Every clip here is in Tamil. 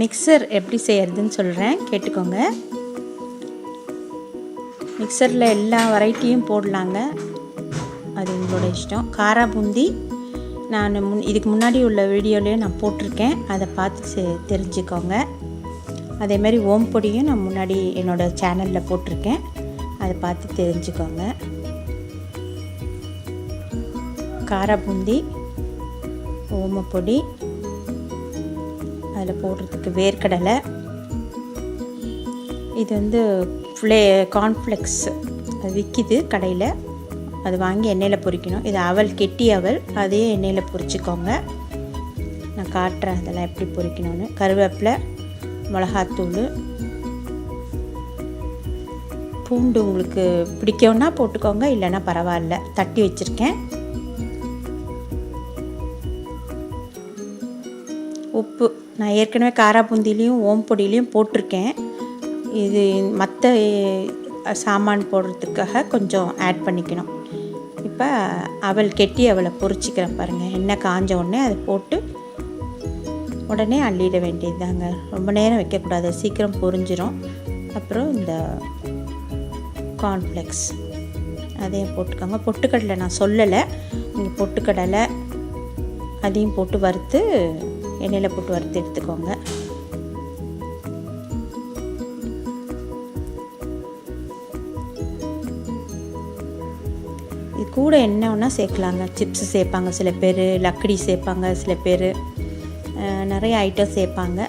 மிக்சர் எப்படி செய்கிறதுன்னு சொல்கிறேன், கேட்டுக்கோங்க. மிக்சரில் எல்லா வெரைட்டியும் போடலாங்க, அது உங்களோட இஷ்டம். காரா பூந்தி நான் இதுக்கு முன்னாடி உள்ள வீடியோலேயே நான் போட்டிருக்கேன், அதை பார்த்து தெரிஞ்சுக்கோங்க. அதேமாதிரி ஓம் பொடியும் நான் முன்னாடி என்னோடய சேனலில் போட்டிருக்கேன், அதை பார்த்து தெரிஞ்சுக்கோங்க. காரா பூந்தி, ஓமப்பொடி, அதில் போடுறதுக்கு வேர்க்கடலை, இது கார்ன்ஃப்ளெக்ஸ் அது விற்கிது கடையில், அது வாங்கி எண்ணெயில் பொரிக்கணும். இது அவல், கெட்டி அவல், அதையே எண்ணெயில் பொரிச்சிக்கோங்க. நான் காட்டுறேன் அதெல்லாம் எப்படி பொரிக்கணும்னு. கருவேப்பிலை, மிளகாத்தூள், பூண்டு உங்களுக்கு பிடிக்கும்னா போட்டுக்கோங்க, இல்லைன்னா பரவாயில்ல, தட்டி வச்சுருக்கேன். உப்பு நான் ஏற்கனவே காரா பூந்திலையும் ஓம் பொடியிலையும் போட்டிருக்கேன். இது மற்ற சாமான் போடுறதுக்காக கொஞ்சம் ஆட் பண்ணிக்கணும். இப்போ அவல், கெட்டி அவலை பொரிச்சிக்கிறேன் பாருங்கள். எண்ணெய் காஞ்ச உடனே அதை போட்டு உடனே அள்ளிட வேண்டியது தாங்க. ரொம்ப நேரம் வைக்கக்கூடாது, சீக்கிரம் பொரிஞ்சிடும். அப்புறம் இந்த கார்ன்ஃப்ளெக்ஸ் அதையும் போட்டுக்கோங்க. பொட்டுக்கடலை நான் சொல்லலை, நீங்கள் பொட்டுக்கடலை அதையும் போட்டு வறுத்து எண்ணெயில் போட்டு வறுத்து எடுத்துக்கோங்க. இது கூட என்ன ஒன்றா சேர்க்கலாங்க. சிப்ஸு சேர்ப்பாங்க சில பேர், லக்கடி சேர்ப்பாங்க சில பேர், நிறைய ஐட்டம் சேர்ப்பாங்க.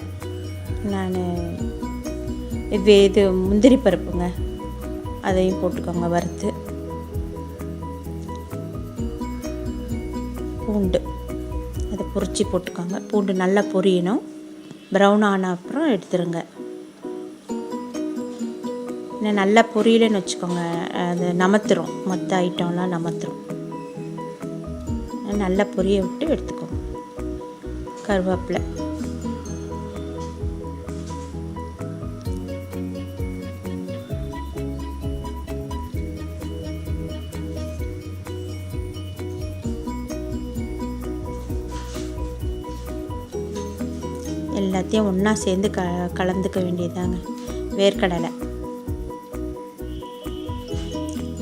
நான் இது முந்திரி பருப்புங்க, அதையும் போட்டுக்கோங்க வறுத்து. பூண்டு அதை பொரிச்சு போட்டுக்கோங்க. பூண்டு நல்லா பொரியணும், ப்ரௌன் ஆன அப்புறம் எடுத்துருங்க. இன்னும் நல்லா பொரியலன்னு வச்சுக்கோங்க, அது நமத்துரும், மற்ற ஐட்டம்லாம் நமத்துரும். நல்லா பொரிய விட்டு எடுத்துக்கோங்க. கருவேப்பிலை, எல்லாத்தையும் ஒன்றா சேர்ந்து கலந்துக்க வேண்டியதாங்க. வேர்க்கடலை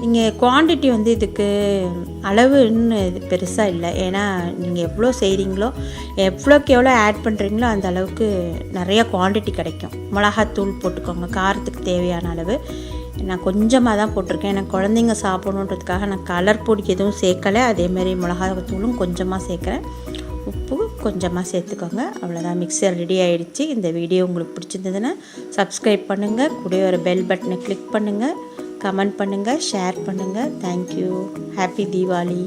நீங்கள் குவான்டிட்டி இதுக்கு அளவுன்னு இது பெருசாக இல்லை. ஏன்னா நீங்கள் எவ்வளோ செய்கிறீங்களோ, எவ்வளோக்கு எவ்வளோ ஆட் பண்ணுறீங்களோ அந்த அளவுக்கு நிறையா குவான்டிட்டி கிடைக்கும். மிளகாத்தூள் போட்டுக்கோங்க, காரத்துக்கு தேவையான அளவு. நான் கொஞ்சமாக தான் போட்டிருக்கேன், ஏன்னா குழந்தைங்க சாப்பிடணுன்றதுக்காக நான் கலர் பொடி எதுவும் சேர்க்கலை. அதேமாதிரி மிளகாத்தூளும் கொஞ்சமாக சேர்க்குறேன், உப்பு கொஞ்சமாக சேர்த்துக்கோங்க. அவ்வளோதான், மிக்சர் ரெடி ஆகிடுச்சு. இந்த வீடியோ உங்களுக்கு பிடிச்சிருந்ததுன்னா சப்ஸ்கிரைப் பண்ணுங்கள், கூட ஒரு பெல் பட்டனை கிளிக் பண்ணுங்கள், கமெண்ட் பண்ணுங்கள், ஷேர் பண்ணுங்கள். தேங்க்யூ. ஹாப்பி தீபாவளி.